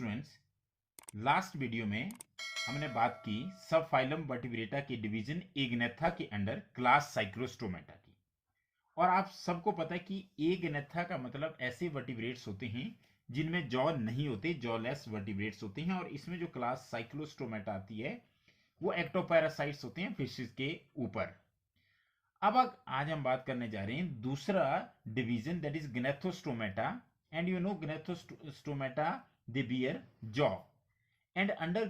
Students, last video में हमने बात की सब फाइलम वर्टिब्रेटा के डिवीजन एगनेथा के अंडर क्लास साइक्लोस्टोमेटा की। और आप सबको पता है कि एगनेथा का मतलब ऐसे वर्टिब्रेट्स होते हैं जिनमें जॉ नहीं होते, जॉलेस वर्टिब्रेट्स होते हैं। और इसमें जो क्लास साइक्लोस्टोमेटा आती है वो एक्टोपैरासाइट्स होते हैं फिशेस के ऊपर। अब आज हम बात करने जा रहे हैं दूसरा division, that is Gnathostomata. And you know Gnathostomata they beer jaw, and under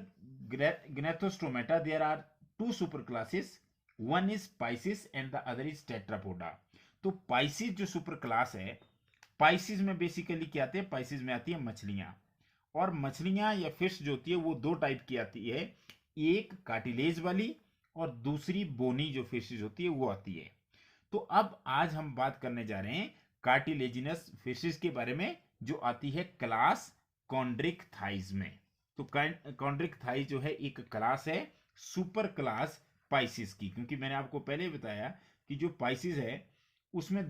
Gnathostomata there are two superclasses. One is Pisces and the other is Tetrapoda. तो पाइसिस जो सुपर क्लास है, पाइसिस में बेसिकली क्या आते हैं, Pisces में आती है मछलियां। और मछलियां या फिश जो होती है वो दो टाइप की आती है, एक कार्टिलेज वाली और दूसरी बोनी जो फिशेज होती है वो आती है। तो अब आज हम बात करने जा रहे हैं कार्टिलेजिनस फिशेज के बारे में जो आती है क्लास कॉन्ड्रिक थाइज में। तो कॉन्ड्रिक थाइज जो है एक क्लास है सुपर क्लास पाइसिस की, क्योंकि मैंने आपको पहले बताया कि जो पाइसिस है उसमें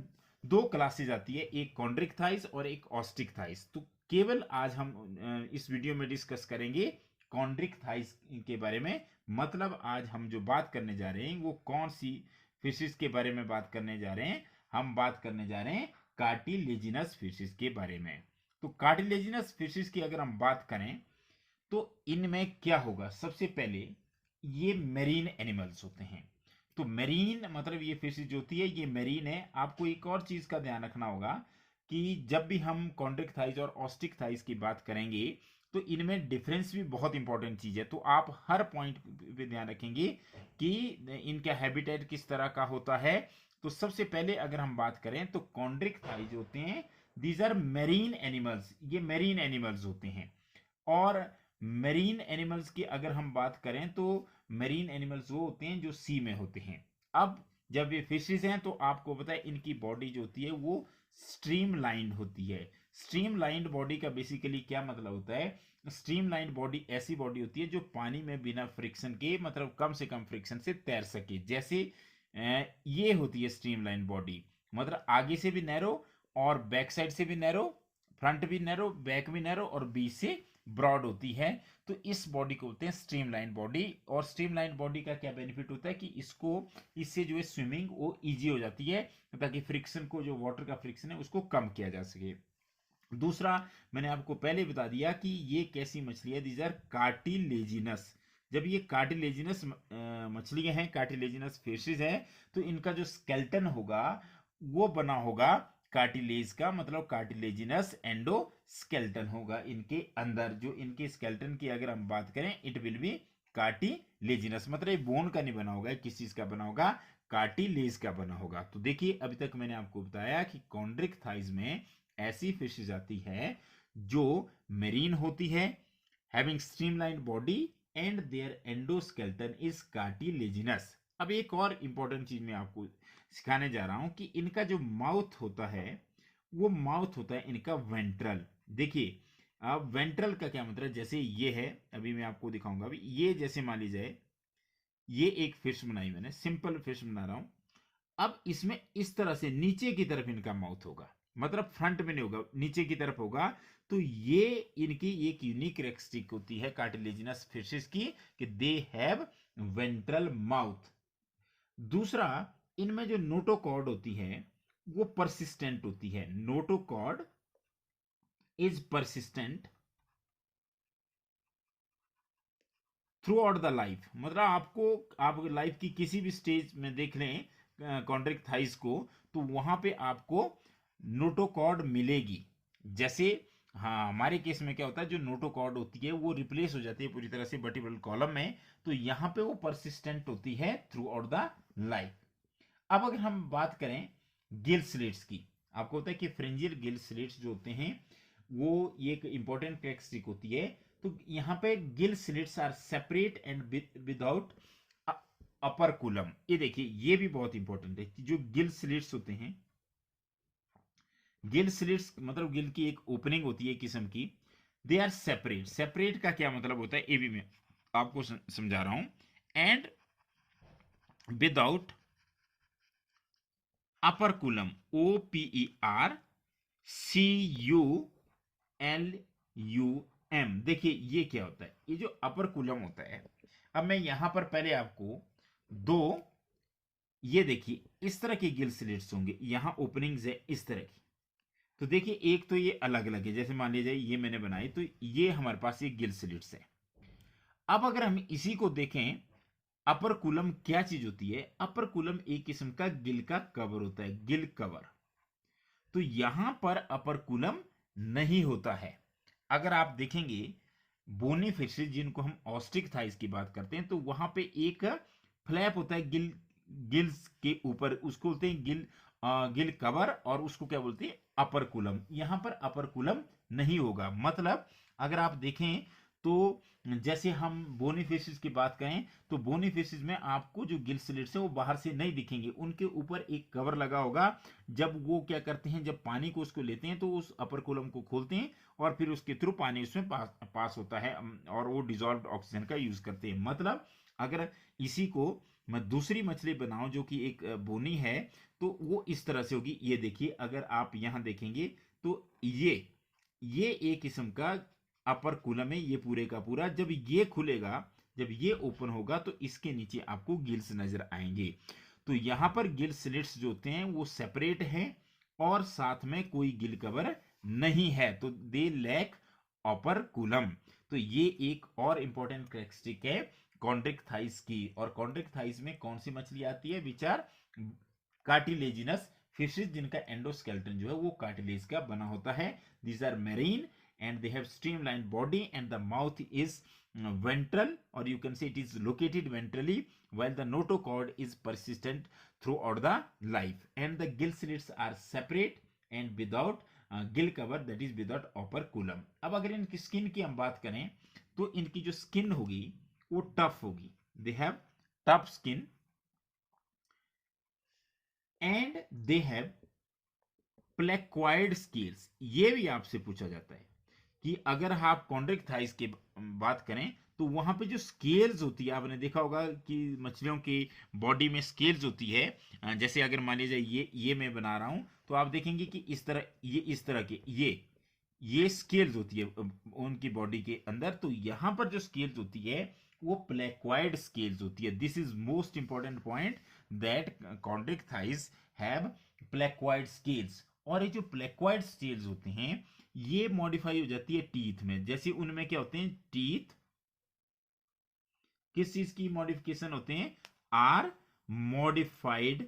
दो क्लासेज आती है, एक कॉन्ड्रिक थाइज और एक ऑस्टिक थाइज। तो केवल आज हम इस वीडियो में डिस्कस करेंगे कॉन्ड्रिक थाइज के बारे में। मतलब आज हम जो बात करने जा रहे हैं वो कौन सी फिशेस के बारे में बात करने जा रहे हैं, हम बात करने जा रहे हैं कार्टिलेजिनस फिशेस के बारे में। तो कार्टिलेजिनस फिशेस की अगर हम बात करें तो इनमें क्या होगा, सबसे पहले ये मेरीन एनिमल्स होते हैं। तो मेरीन मतलब ये फिशेज जो होती है ये मेरीन है। आपको एक और चीज का ध्यान रखना होगा कि जब भी हम कॉन्ड्रिक थाइज और ऑस्टिक थाइज की बात करेंगे तो इनमें डिफरेंस भी बहुत इंपॉर्टेंट चीज है। तो आप हर पॉइंट पे ध्यान रखेंगे कि इनका हैबिटेट किस तरह का होता है। तो सबसे पहले अगर हम बात करें तो कॉन्ड्रिक थाइज होते हैं, दीज आर मेरीन एनिमल्स, ये मेरीन एनिमल्स होते हैं। और मेरीन एनिमल्स की अगर हम बात करें तो मेरीन एनिमल्स वो होते हैं जो सी में होते हैं। अब जब ये फिशेस हैं तो आपको पता है इनकी बॉडी जो होती है वो स्ट्रीमलाइंड होती है। स्ट्रीमलाइंड बॉडी का बेसिकली क्या मतलब होता है, स्ट्रीमलाइंड बॉडी ऐसी बॉडी होती है जो पानी में बिना फ्रिक्शन के, मतलब कम से कम फ्रिक्शन से तैर सके। जैसे ये होती है स्ट्रीमलाइन बॉडी, मतलब आगे से भी नैरो और बैक साइड से भी नैरो, फ्रंट भी नैरो, बैक भी नैरो और बीच से ब्रॉड होती है। तो इस बॉडी को बोलते हैं स्ट्रीमलाइन बॉडी। और स्ट्रीमलाइन बॉडी का क्या बेनिफिट होता है कि इसको, इससे जो है स्विमिंग वो इजी हो जाती है, ताकि फ्रिक्शन को, जो वाटर का फ्रिक्शन है उसको कम किया जा सके। दूसरा, मैंने आपको पहले बता दिया कि ये कैसी मछली है, दीज आर कार्टिलेजिनस। जब ये कार्टिलेजिनस मछलियां हैं, कार्टिलेजिनस फिशेज है, तो इनका जो स्केल्टन होगा वो बना होगा कार्टिलेज का, मतलब कार्टिलेजिनस एंडो स्केल्टन होगा इनके अंदर। जो इनके स्केल्टन की अगर हम बात करें, इट विल बी कार्टिलेजिनस, मतलब बोन का नहीं बना होगा, किस चीज का बना होगा, कार्टिलेज का बना होगा। तो देखिए अभी तक मैंने आपको बताया कि कॉन्ड्रिक थाइज में ऐसी फिशेज आती है जो मेरीन होती है, having streamlined body and their endoskeleton is cartilaginous. अब एक और इंपॉर्टेंट चीज मैं आपको सिखाने जा रहा हूं कि इनका जो माउथ होता है वो माउथ होता है इनका वेंट्रल। देखिए अब वेंट्रल का क्या मतलब, जैसे ये है, अभी मैं आपको दिखाऊंगा। अभी ये जैसे मान लीजिए ये एक फिश बनाई मैंने, सिंपल फिश बना रहा हूं। अब इसमें इस तरह से नीचे की तरफ इनका माउथ होगा, मतलब फ्रंट में नहीं होगा, नीचे की तरफ होगा। तो ये इनकी एक यूनिक कैरेक्टरिस्टिक होती है कार्टिलेजिनस फिशेस की कि दे हैव वेंट्रल माउथ। दूसरा, इनमें जो नोटोकॉर्ड होती है वो परसिस्टेंट होती है। Notochord is persistent through out the life, मतलब आपको, आप लाइफ की किसी भी स्टेज में देख लें कॉन्ड्रिक थाइस को, तो वहां पे आपको नोटोकॉर्ड मिलेगी। जैसे हाँ, हमारे केस में क्या होता है, जो नोटोकॉर्ड होती है वो रिप्लेस हो जाती है पूरी तरह से वर्टिब्रल कॉलम में, तो यहाँ पे वो परसिस्टेंट होती है थ्रू आउट द लाइफ। अब अगर हम बात करें गिल स्लिट्स की, आपको होता है कि फ्रिंजियल गिल स्लिट्स जो होते हैं वो ये एक इंपॉर्टेंट कैरेक्टरिस्टिक होती है। तो यहाँ पे gill slits are separate and without operculum. ये देखिए ये भी बहुत इंपॉर्टेंट है कि जो गिल स्लिट्स होते हैं, गिल स्लिट्स मतलब गिल की एक ओपनिंग होती है किस्म की, दे आर सेपरेट। सेपरेट का क्या मतलब होता है ये भी मैं आपको समझा रहा हूं। And without operculum, OPER CULUM, M. देखिए ये क्या होता है, ये जो अपर कूलम होता है, अब मैं यहां पर पहले आपको दो, ये देखिए इस तरह के गिल स्लिट्स होंगे, यहां ओपनिंग्स है इस तरह की। तो देखिए एक तो ये अलग अलग है, जैसे मान लीजिए ये मैंने बनाई, तो ये हमारे पास ये गिल स्लिट्स है। अब अगर हम इसी को देखें, अपर कूलम क्या चीज होती है, अपर कूलम एक किस्म का गिल का कवर होता है, गिल कवर। तो यहां पर अपर कूलम नहीं होता है। अगर आप देखेंगे बोनी फिशेज जिनको हम ऑस्ट्रिक थाइस की बात करते हैं, तो वहां पे एक फ्लैप होता है गिल, गिल्स के ऊपर, उसको बोलते हैं गिल, गिल कवर, और उसको क्या बोलते हैं, अपर कूलम। यहां पर अपर कूलम नहीं होगा। मतलब अगर आप देखें तो जैसे हम बोनी फिशेज की बात करें, तो बोनी फिशेज में आपको जो गिल स्लिट्स है वो बाहर से नहीं दिखेंगे, उनके ऊपर एक कवर लगा होगा। जब वो क्या करते हैं, जब पानी को उसको लेते हैं तो उस अपर कॉलम को खोलते हैं और फिर उसके थ्रू पानी उसमें पास होता है, और वो डिजॉल्व ऑक्सीजन का यूज करते हैं। मतलब अगर इसी को मैं दूसरी मछली बनाऊं जो कि एक बोनी है, तो वो इस तरह से होगी। ये देखिए अगर आप यहां देखेंगे तो ये एक किस्म का अपर कूलम है, ये पूरे का पूरा। जब ये खुलेगा, जब ये ओपन होगा, तो इसके नीचे आपको गिल्स नजर आएंगे। तो यहां पर गिल स्लिट्स जो होते हैं वो सेपरेट हैं, और साथ में कोई गिल कवर नहीं है, तो दे लैक अपर कूलम। तो ये एक और इंपॉर्टेंट कैरेक्टरिस्टिक है कॉन्ड्रिक थाइस की। और कॉन्ड्रिक थाइस में कौन सी मछली आती है, विच आर कार्टिलेजिनस फिशेज, जिनका एंडोस्केलेटन जो है वो कार्टिलेज का बना होता है। These are marine and they have streamlined body, and the mouth is ventral, or you can say it is located ventrally, while the notochord is persistent throughout the life, and the gill slits are separate and without gill cover, that is without operculum. अब अगर इनकी skin की हम बात करें, तो इनकी जो स्किन होगी वो टफ होगी, they have tough skin, and they have placoid scales। ये भी आपसे पूछा जाता है कि अगर आप कॉन्ड्रिक थाइस की बात करें, तो वहां पे जो स्केल्स होती है, आपने देखा होगा कि मछलियों की बॉडी में स्केल्स होती है। जैसे अगर मान लीजिए ये मैं बना रहा हूं, तो आप देखेंगे कि इस तरह, ये इस तरह के ये स्केल्स होती है उनकी बॉडी के अंदर। तो यहां पर जो स्केल्स होती है वो प्लेक्वाइड स्केल्स होती है। This is most important point, that chondrichthyes have placoid scales. और ये जो प्लेक्वाइड स्केल्स होते हैं, ये मॉडिफाई हो जाती है टीथ में। जैसे उनमें क्या होते हैं, टीथ किस चीज की मॉडिफिकेशन होते हैं, आर मॉडिफाइड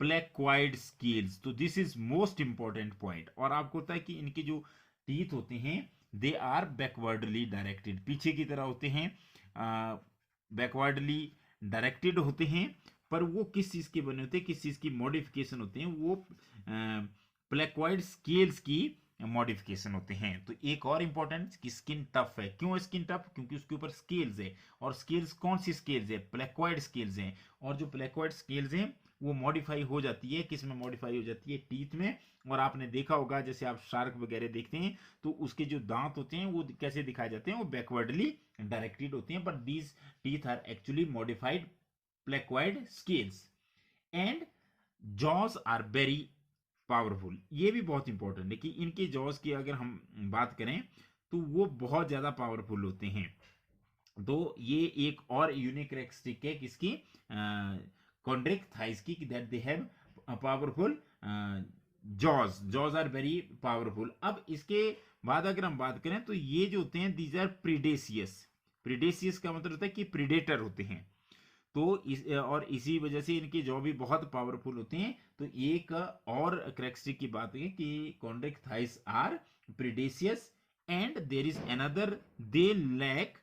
प्लेक्वाइड स्केल्स। तो this is most important point. और आपको होता है कि इनके जो टीथ होते हैं, दे आर बैकवर्डली डायरेक्टेड, पीछे की तरह होते हैं, बैकवर्डली डायरेक्टेड होते हैं। पर वो किस चीज के बने होते हैं, किस चीज की मॉडिफिकेशन होते हैं, वो प्लेक्वाइड स्केल्स की मॉडिफिकेशन होते हैं। तो एक और इंपॉर्टेंट कि स्किन टफ है। क्यों स्किन टफ, क्योंकि उसके ऊपर स्केल्स है। और स्केल्स कौन सी स्केल्स है, प्लेक्वाइड स्केल्स हैं। और जो प्लेक्वाइड स्केल्स हैं वो मॉडिफाई हो जाती है, किस में मॉडिफाई हो जाती है, टीथ में। और आपने देखा होगा जैसे आप शार्क वगैरह देखते हैं, तो उसके जो दांत होते हैं वो कैसे दिखाए जाते हैं, वो बैकवर्डली डायरेक्टेड होते हैं। But these teeth are actually modified placoid scales. And jaws are very powerful. ये भी बहुत इंपॉर्टेंट है कि इनके जॉज की अगर हम बात करें, तो वो बहुत ज्यादा पावरफुल होते हैं। तो ये एक और यूनिक कैरेक्टरिस्टिक है किसकी, कॉन्ड्रिक थाइस की, that they have powerful jaws, jaws are very powerful. अब इसके बाद अगर हम बात करें, तो ये जो होते हैं दीज आर प्रीडेशियस। प्रीडेशियस का मतलब होता है कि प्रीडेटर होते हैं। तो और इसी वजह से इनके जॉ भी बहुत पावरफुल होते हैं। तो एक और कैरेक्टरिस्टिक की बात है कि chondrichthyes are predaceous, and there is another, they lack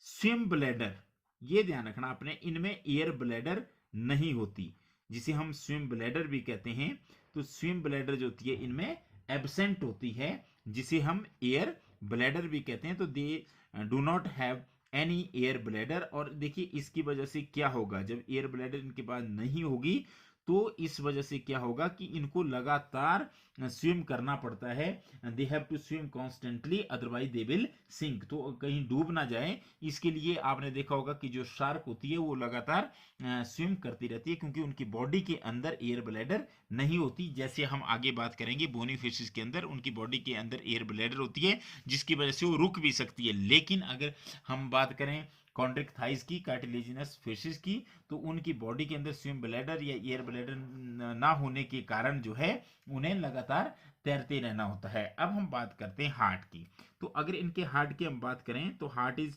swim bladder. ये ध्यान रखना आपने, इनमें एयर ब्लैडर नहीं होती, जिसे हम स्विम ब्लैडर भी कहते हैं। तो स्विम ब्लैडर जो होती है इनमें एब्सेंट होती है, जिसे हम एयर ब्लैडर भी कहते हैं। तो they do not have any air bladder. और देखिए इसकी वजह से क्या होगा, जब एयर ब्लैडर इनके पास नहीं होगी, तो इस वजह से क्या होगा कि इनको लगातार स्विम करना पड़ता है, they have to swim constantly otherwise they will sink, तो कहीं डूब ना जाए इसके लिए आपने देखा होगा कि जो शार्क होती है वो लगातार स्विम करती रहती है, क्योंकि उनकी बॉडी के अंदर एयर ब्लैडर नहीं होती। जैसे हम आगे बात करेंगे बोनी फिशेस के अंदर उनकी बॉडी के अंदर एयर ब्लैडर होती है, जिसकी वजह से वो रुक भी सकती है। लेकिन अगर हम बात करें कॉन्ड्रिक थाइस की, कार्टिलेजिनस फिशेस की, तो उनकी बॉडी के अंदर स्विम ब्लैडर या एयर ब्लैडर ना होने के कारण जो है उन्हें लगातार तैरते रहना होता है। अब हम बात करते हैं हार्ट की। तो अगर इनके हार्ट की हम बात करें तो हार्ट इज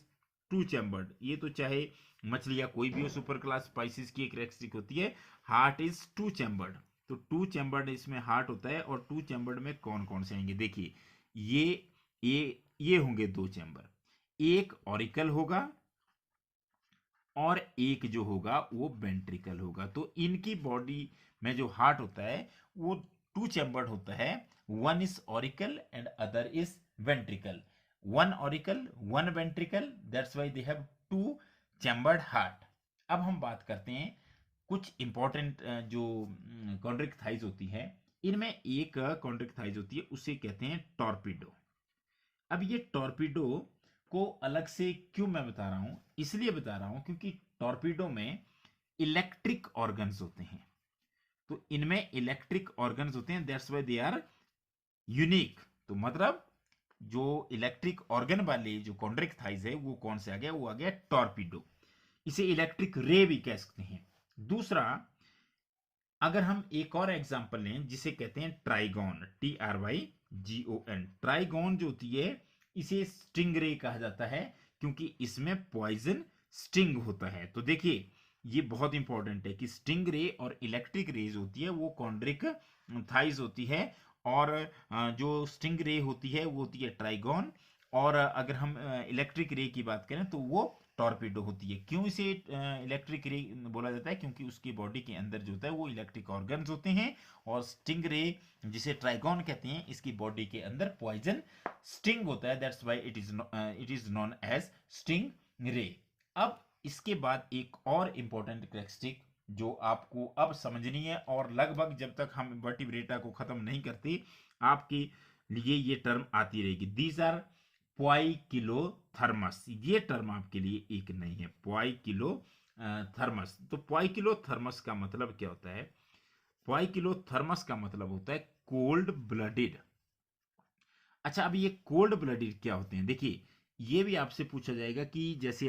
टू चैम्बर्ड। ये तो चाहे मछली या कोई भी हो, सुपर क्लास स्पाइसिस की एक रेक्सिक होती है, हार्ट इज टू चैम्बर्ड। तो टू चैम्बर्ड इसमें हार्ट होता है। और टू चैम्बर्ड में कौन कौन से आएंगे, देखिए ये ये होंगे दो चैम्बर, एक ऑरिकल होगा और एक जो होगा वो वेंट्रिकल होगा। तो इनकी बॉडी में जो हार्ट होता है वो टू चैम्बर्ड होता है, one is auricle and other is ventricle, one auricle one ventricle, that's why they have two chambered heart. अब हम बात करते हैं कुछ इंपॉर्टेंट जो कॉन्ड्रिक थाइज होती है, इनमें एक कॉन्ड्रिक थाइज होती है उसे कहते हैं टॉर्पीडो। अब ये टॉर्पीडो को अलग से क्यों मैं बता रहा हूं, इसलिए बता रहा हूं क्योंकि टॉर्पीडो में इलेक्ट्रिक ऑर्गन्स होते हैं। तो इनमें इलेक्ट्रिक ऑर्गन्स होते हैं, that's why they are unique. तो मतलब जो इलेक्ट्रिक ऑर्गन वाले जो कॉन्ड्रिक थाइज है वो कौन से आ गया, वो आ गया टॉर्पीडो। इसे इलेक्ट्रिक रे भी कह सकते हैं। दूसरा, अगर हम एक और एग्जांपल लें जिसे कहते हैं ट्राइगॉन, TRYGON, ट्राइगॉन जो होती है इसे स्टिंग रे कहा जाता है क्योंकि इसमें पॉइजन स्टिंग होता है। तो देखिए ये बहुत इंपॉर्टेंट है कि स्टिंग रे और इलेक्ट्रिक रेज होती है वो कॉन्ड्रिक थाइज होती है, और जो स्टिंग रे होती है वो होती है ट्राइगॉन, और अगर हम इलेक्ट्रिक रे की बात करें तो वो टॉर्पीडो होती है। क्यों इसे इलेक्ट्रिक रे बोला जाता है, क्योंकि उसकी बॉडी के अंदर जो होता है वो इलेक्ट्रिक ऑर्गन्स होते हैं, और स्टिंग रे जिसे ट्राइगॉन कहते हैं इसकी बॉडी के अंदर पॉइजन स्टिंग होता है, that's why it is known as stingray. अब इसके बाद एक और इंपॉर्टेंट कैरेक्टरिस्टिक जो आपको अब समझनी है, और लगभग जब तक हम वर्टिब्रेटा को खत्म नहीं करते आपके लिए ये टर्म आती रहेगी। दीज आर पोइकिलोथर्मस, ये टर्म आपके लिए एक नहीं है, पोइकिलोथर्मस। तो पोइकिलोथर्मस का मतलब क्या होता है, पोइकिलोथर्मस का मतलब होता है कोल्ड ब्लडेड। अच्छा, अब ये कोल्ड ब्लडेड क्या होते हैं, देखिए ये भी आपसे पूछा जाएगा कि जैसे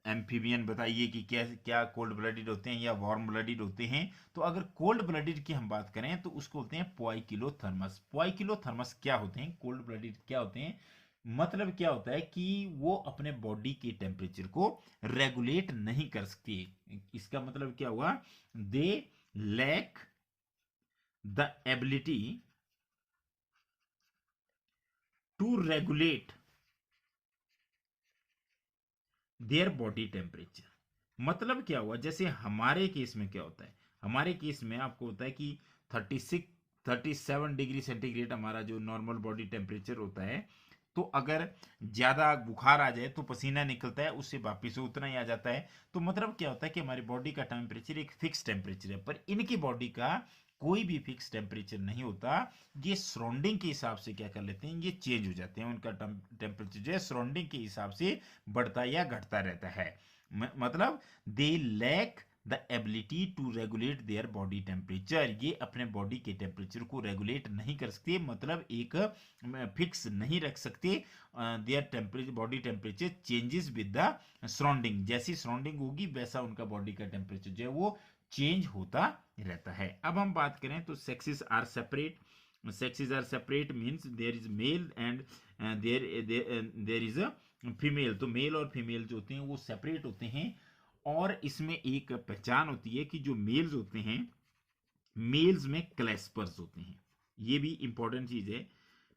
एम्फीबियन बताइए कि क्या क्या कोल्ड ब्लडेड होते हैं या वार्म ब्लडेड होते हैं। तो अगर कोल्ड ब्लडेड की हम बात करें तो उसको होते हैं पोइकिलोथर्मस। पोइकिलोथर्मस क्या होते हैं, कोल्ड ब्लडेड क्या होते हैं, मतलब क्या होता है कि वो अपने बॉडी के टेम्परेचर को रेगुलेट नहीं कर सकती। इसका मतलब क्या हुआ, they lack the ability to regulate their body temperature. मतलब क्या हुआ, जैसे हमारे केस में क्या होता है, हमारे केस में आपको होता है कि 37 डिग्री सेंटीग्रेड हमारा जो नॉर्मल बॉडी टेम्परेचर होता है। तो अगर ज़्यादा बुखार आ जाए तो पसीना निकलता है, उससे वापिस उतना ही आ जाता है। तो मतलब क्या होता है कि हमारी बॉडी का टेम्परेचर एक फिक्स टेम्परेचर है, पर इनकी बॉडी का कोई भी फिक्स टेम्परेचर नहीं होता। ये सराउंडिंग के हिसाब से क्या कर लेते हैं, ये चेंज हो जाते हैं, उनका टेम्परेचर जो है सराउंडिंग के हिसाब से बढ़ता या घटता रहता है। मतलब they lack the ability to regulate their body temperature, ये अपने बॉडी के टेम्परेचर को रेगुलेट नहीं कर सकते, मतलब एक फिक्स नहीं रख सकते। Their temperature body temperature changes with the surrounding, जैसी सराउंडिंग होगी वैसा उनका बॉडी का टेम्परेचर जो है वो चेंज होता रहता है। अब हम बात करें तो sexes are separate. Sexes are separate means there is male and there is a female. तो मेल और फीमेल जो होते हैं वो सेपरेट होते हैं, और इसमें एक पहचान होती है कि जो मेल्स होते हैं, मेल्स में क्लैस्पर्स होते हैं। ये भी इंपॉर्टेंट चीज है।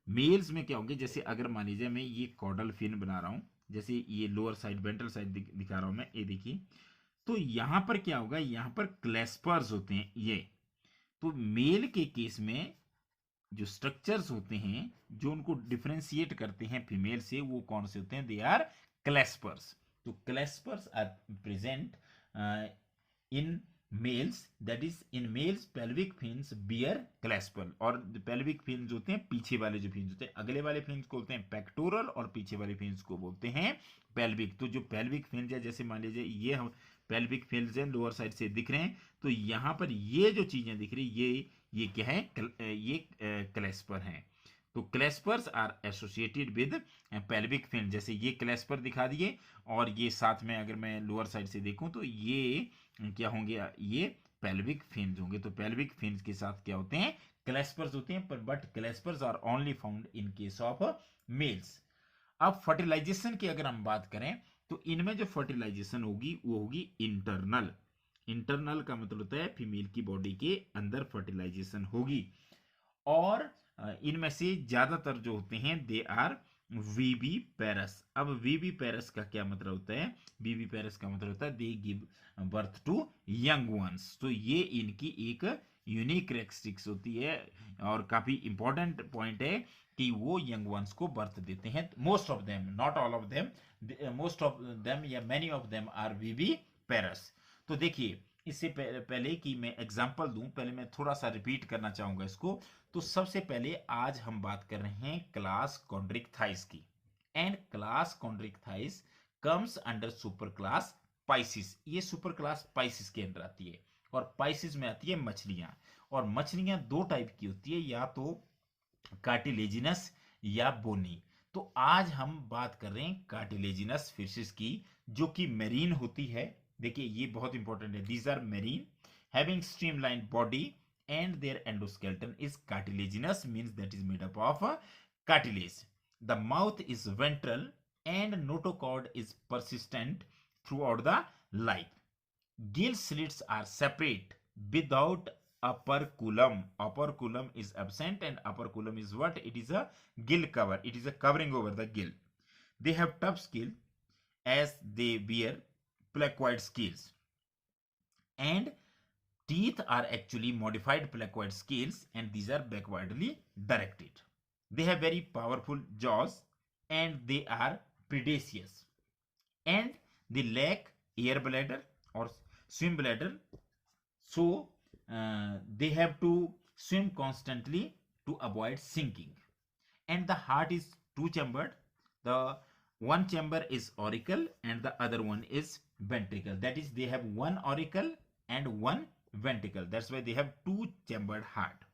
मेल्स में क्या होंगे, जैसे अगर मान लीजिए मैं ये कॉर्डल फिन बना रहा हूं, जैसे ये लोअर साइड वेंट्रल साइड दिखा रहा हूं मैं, ये देखिए, तो यहां पर क्या होगा, यहां पर क्लैस्पर्स होते हैं ये। तो मेल के केस में जो स्ट्रक्चर्स होते हैं जो उनको डिफरेंशिएट करते हैं फीमेल से, वो कौन से होते हैं, दे आर क्लैस्पर्स। तो claspers are present in males, that is in males pelvic fins bear clasper, और पेल्विक फिन्स होते हैं पीछे वाले जो फिन्स होते हैं, अगले वाले फिन्स को बोलते हैं पेक्टोरल और पीछे वाले फिन्स को बोलते हैं पेल्विक। तो जो पेल्विक फिन्स है, जैसे मान लीजिए ये हम पेल्विक फिन्स हैं लोअर साइड से दिख रहे हैं, तो यहाँ पर ये जो चीजें दिख रही ये क्या है, ये क्लैस्पर हैं। तो claspers are associated with pelvic fin, जैसे ये क्लैस्पर दिखा दिए, और ये साथ में अगर मैं लोअर साइड से देखूं तो ये क्या होंगे, ये पेल्विक फिन्स होंगे। तो पेल्विक फिन्स के साथ क्या होते हैं, क्लैस्पर्स होते हैं, पर but claspers are only found in case of males. अब फर्टिलाइजेशन की अगर हम बात करें, तो इनमें जो फर्टिलाइजेशन होगी वो होगी इंटरनल। इंटरनल का मतलब होता है फीमेल की बॉडी के अंदर फर्टिलाइजेशन होगी, और इनमें से ज्यादातर जो होते हैं दे आर वीबी पेरस। अब वीबी पेरस का क्या मतलब होता है, वीबी पेरस का मतलब होता है they give birth to young ones. तो ये इनकी एक यूनिक कैरेक्टरिस्टिक्स होती है, और काफी इंपॉर्टेंट पॉइंट है कि वो यंग वंस को बर्थ देते हैं। Most of them, not all of them, most of them या मेनी ऑफ देम आर वीबी पेरस। तो देखिए, इससे पहले कि मैं एग्जांपल दूं, पहले मैं थोड़ा सा रिपीट करना चाहूंगा इसको। तो सबसे पहले आज हम बात कर रहे हैं क्लास कॉन्ड्रिक्थाइस की, and class chondrichthyes comes under super class pisces. ये सुपर क्लास पाइसिस के अंदर आती है, और पाइसिस में आती है मछलियां। और मछलियां दो टाइप की होती है, या तो कार्टिलेजिनस या बोनी। तो आज हम बात कर रहे हैं कार्टिलेजिनस फिशेस की, जो कि मेरीन होती है। देखिए ये बहुत इंपॉर्टेंट है, these are marine having streamline body and their endoskeleton is cartilaginous, means that is made up of cartilage. The mouth is ventral and notochord is persistent throughout the life. Gill slits are separate without operculum. Operculum is absent, and operculum is what? It is a gill cover. It is a covering over the gill. They have tough skin as they bear placoid scales, and teeth are actually modified placoid scales, and these are backwardly directed. They have very powerful jaws, and they are predaceous, and they lack air bladder or swim bladder. So they have to swim constantly to avoid sinking. And the heart is two chambered. The one chamber is auricle and the other one is ventricle. That is, they have one auricle and one ventricle. That's why they have two chambered heart.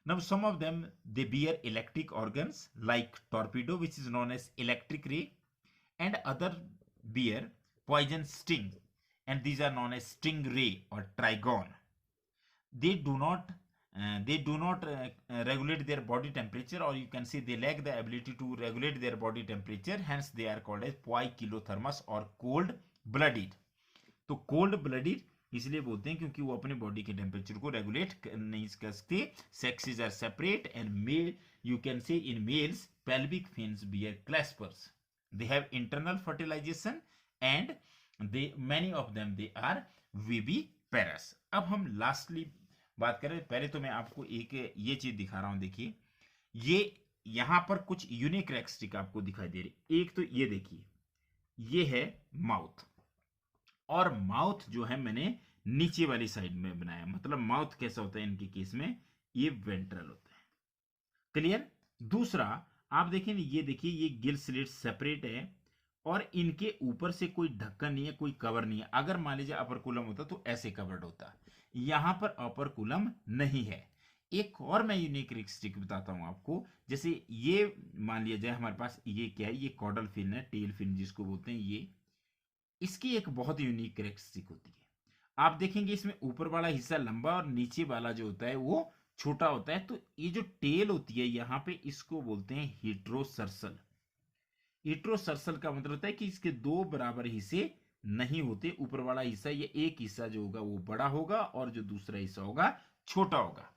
Now some of them, they bear electric organs like torpedo, which is known as electric ray, and other bear poison sting, and these are known as sting ray or trigon. They do not regulate their body temperature, or you can say they lack the ability to regulate their body temperature, hence they are called as poikilothermus or cold blooded. तो cold blooded इसलिए बोलते हैं क्योंकि वो अपने body के temperature को regulate नहीं कर सकते। Sexes are separate, and male you can say in males pelvic fins bear claspers, they have internal fertilisation, and they many of them they are viviparous. अब हम लास्टली बात करें, पहले तो मैं आपको एक ये चीज दिखा रहा हूं। देखिए ये यहां पर कुछ यूनिक कैरेक्टरिस्टिक आपको दिखाई दे रही। एक तो ये देखिए, ये है माउथ, और माउथ जो है मैंने नीचे वाली साइड में बनाया। मतलब माउथ कैसा होता है इनके केस में, ये वेंट्रल होता है। क्लियर। दूसरा आप देखें, ये देखिए ये गिल स्लिट सेपरेट है, और इनके ऊपर से कोई ढक्कन नहीं है, कोई कवर नहीं है। अगर मान लीजिए अपर कुलम होता तो ऐसे कवर्ड होता, यहां पर अपर कुलम नहीं है। एक और मैं यूनिक कैरेक्टरिस्टिक बताता हूं आपको। जैसे ये मान लिया जाए हमारे पास ये क्या है, ये कॉडल फिन है, टेल फिन जिसको बोलते हैं। ये इसकी एक बहुत यूनिक कैरेक्टरिस्टिक होती है। आप देखेंगे इसमें ऊपर वाला हिस्सा लंबा और नीचे वाला जो होता है वो छोटा होता है। तो ये जो टेल होती है यहाँ पे, इसको बोलते हैं हीट्रोसर्सल। हीट्रोसर्सल का मतलब होता है कि इसके दो बराबर हिस्से नहीं होते। ऊपर वाला हिस्सा, ये एक हिस्सा जो होगा वो बड़ा होगा, और जो दूसरा हिस्सा होगा छोटा होगा।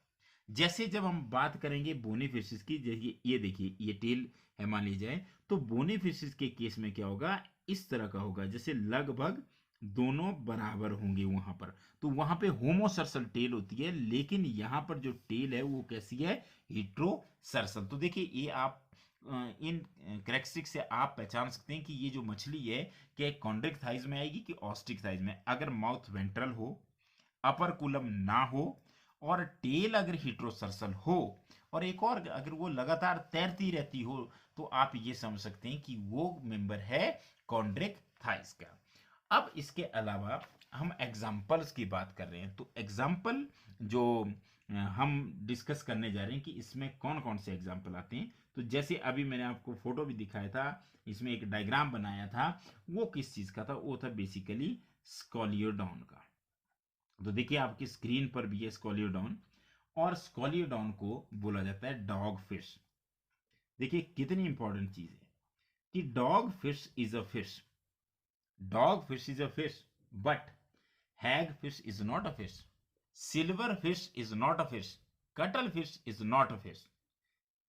जैसे जब हम बात करेंगे बोनी फिशेस की, जैसे ये देखिए ये टेल है मान ली जाए, तो बोनी फिशेस के केस में क्या होगा, इस तरह का होगा, जैसे लगभग दोनों बराबर होंगे वहां पर। तो वहां पे होमोसर्सल टेल होती है, लेकिन यहां पर जो टेल है वो कैसी है, हीट्रोसर्सल। तो देखिए ये आप इन कैरेक्टरिस्टिक से आप पहचान सकते हैं कि ये जो मछली है क्या कॉन्ड्रिक थाइज में आएगी कि ऑस्टिक थाइज में। अगर माउथ वेंट्रल हो, अपर कुलम ना हो और टेल अगर हिट्रोसर्सल हो और एक और अगर वो लगातार तैरती रहती हो तो आप ये समझ सकते हैं कि वो मेंबर है कॉन्ड्रिक थाइस का। अब इसके अलावा हम एग्जाम्पल्स की बात कर रहे हैं, तो एग्जाम्पल जो हम डिस्कस करने जा रहे हैं कि इसमें कौन कौन से एग्जाम्पल आते हैं। तो जैसे अभी मैंने आपको फोटो भी दिखाया था, इसमें एक डायग्राम बनाया था, वो किस चीज का था? वो था बेसिकली स्कॉलियोडॉन का। तो देखिए आपकी स्क्रीन पर भी है स्कॉलियोडॉन, और स्कॉलियोडॉन को बोला जाता है डॉग फिश। देखिए कितनी इंपॉर्टेंट चीज है कि dogfish is a fish, dogfish is a fish, but hagfish is not a fish, silverfish is not a fish, cuttlefish is not a fish.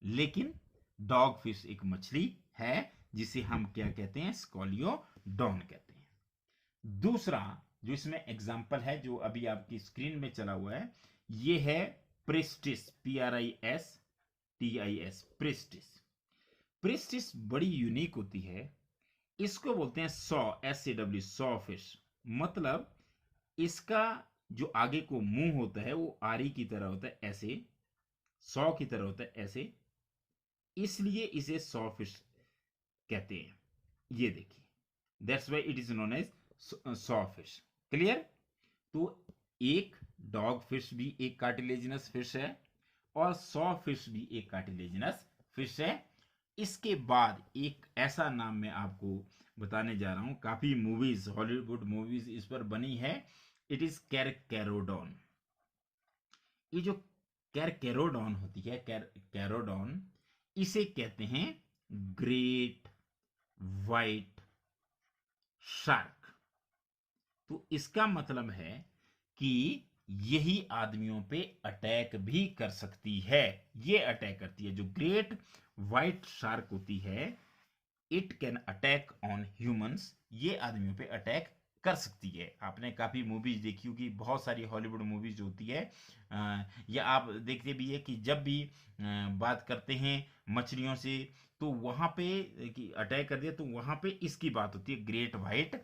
लेकिन dogfish एक मछली है जिसे हम क्या कहते हैं? Scoliodon कहते हैं। दूसरा जो इसमें एग्जाम्पल है जो अभी आपकी स्क्रीन में चला हुआ है, ये है प्रिस्टिस, PRISTIS, प्रिस्टिस। प्रिस्टिस बड़ी यूनिक होती है। इसको बोलते हैं सॉ फिश। मतलब इसका जो आगे को मुंह होता है वो आरी की तरह होता है, ऐसे सॉ की तरह होता है ऐसे, इसलिए इसे सॉ फिश कहते हैं। ये देखिए, that's why it is known as sawfish. Clear? तो एक डॉग फिश भी एक कार्टिलेजिनस फिश है और सॉ फिश भी एक कार्टिलेजिनस फिश है। इसके बाद एक ऐसा नाम मैं आपको बताने जा रहा हूं, काफी मूवीज, हॉलीवुड मूवीज इस पर बनी है। It is Carcharodon. ये जो कैरकेरोडॉन होती है, कैरोडॉन, इसे कहते हैं ग्रेट व्हाइट शार्क। तो इसका मतलब है कि यही आदमियों पे अटैक भी कर सकती है। ये अटैक करती है, जो ग्रेट व्हाइट शार्क होती है, it can attack on humans. ये आदमियों पे अटैक कर सकती है। आपने काफी मूवीज देखी होगी, बहुत सारी हॉलीवुड मूवीज होती है, या आप देखते भी है कि जब भी बात करते हैं मछलियों से तो वहां पे कि अटैक कर दिया तो वहां पे इसकी बात होती है, ग्रेट व्हाइट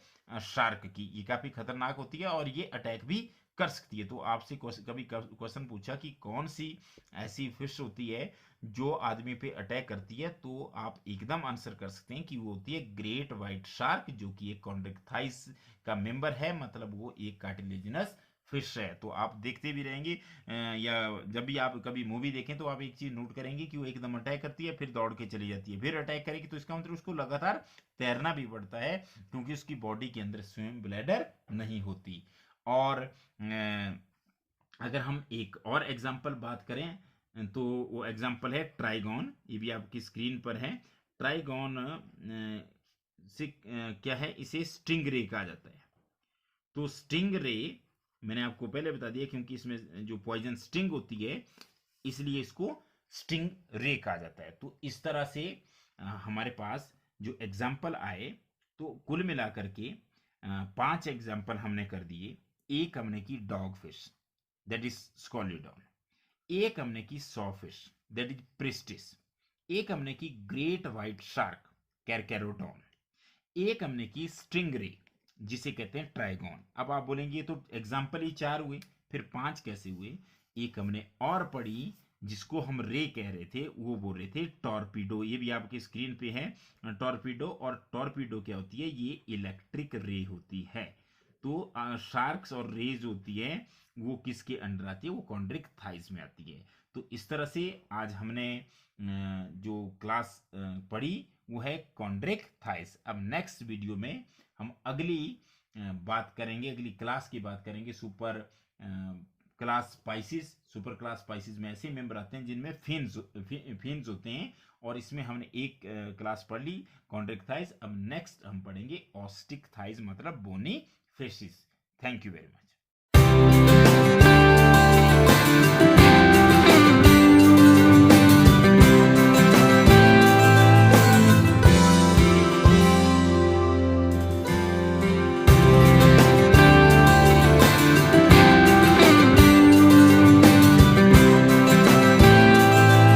शार्क की। ये काफी खतरनाक होती है और ये अटैक भी कर सकती है। तो आपसे कभी क्वेश्चन पूछा कि कौन सी ऐसी फिश होती है जो आदमी पे अटैक करती है, तो आप एकदम आंसर कर सकते हैं कि वो होती है ग्रेट व्हाइट शार्क, जो कि एक कॉन्ड्रिक्थाइस का मेंबर है, मतलब वो एक कार्टिलेजिनस फिश है। तो आप देखते भी रहेंगे, या जब भी आप कभी मूवी देखें तो आप एक चीज नोट करेंगे कि वो एकदम अटैक करती है, फिर दौड़ के चली जाती है, फिर अटैक करेगी, तो इसका मतलब उसको लगातार तैरना भी पड़ता है क्योंकि उसकी बॉडी के अंदर स्विम ब्लैडर नहीं होती। और अगर हम एक और एग्जाम्पल बात करें तो वो एग्जाम्पल है ट्राइगॉन। ये भी आपकी स्क्रीन पर है। ट्राइगॉन से क्या है, इसे स्टिंग रे कहा जाता है। तो स्टिंग रे मैंने आपको पहले बता दिया क्योंकि इसमें जो पॉइजन स्टिंग होती है इसलिए इसको स्टिंग रे कहा जाता है। तो इस तरह से हमारे पास जो एग्जाम्पल आए, तो कुल मिलाकर के 5 एग्जाम्पल हमने कर दिए। एक हमने की dog fish, that is Scoliodon. एक हमने की saw fish, that is priestess. एक हमने की ग्रेट व्हाइट शार्क, कैरकेरोडॉन। एक हमने की स्ट्रिंग रे जिसे कहते हैं ट्राइगॉन। अब आप बोलेंगे तो एग्जाम्पल ही 4 हुए, फिर 5 कैसे हुए? एक हमने और पढ़ी जिसको हम रे कह रहे थे, वो बोल रहे थे टॉर्पीडो। ये भी आपकी स्क्रीन पे है टॉर्पीडो। और टॉर्पीडो क्या होती है? ये इलेक्ट्रिक रे होती है। तो शार्क्स और रेज होती है वो किसके अंडर आती है? वो कॉन्ड्रिक थाइस में आती है। तो इस तरह से आज हमने जो क्लास पढ़ी वो है कॉन्ड्रिक थाइस। अब नेक्स्ट वीडियो में हम अगली बात करेंगे, अगली क्लास की बात करेंगे, super class Pisces. Super class Pisces में ऐसे मेंबर आते हैं जिनमें फिन्स होते हैं, और इसमें हमने एक क्लास पढ़ ली कॉन्ड्रिक थाइस। अब नेक्स्ट हम पढ़ेंगे ऑस्टिक थाइस, मतलब bony fishes. Thank you very much.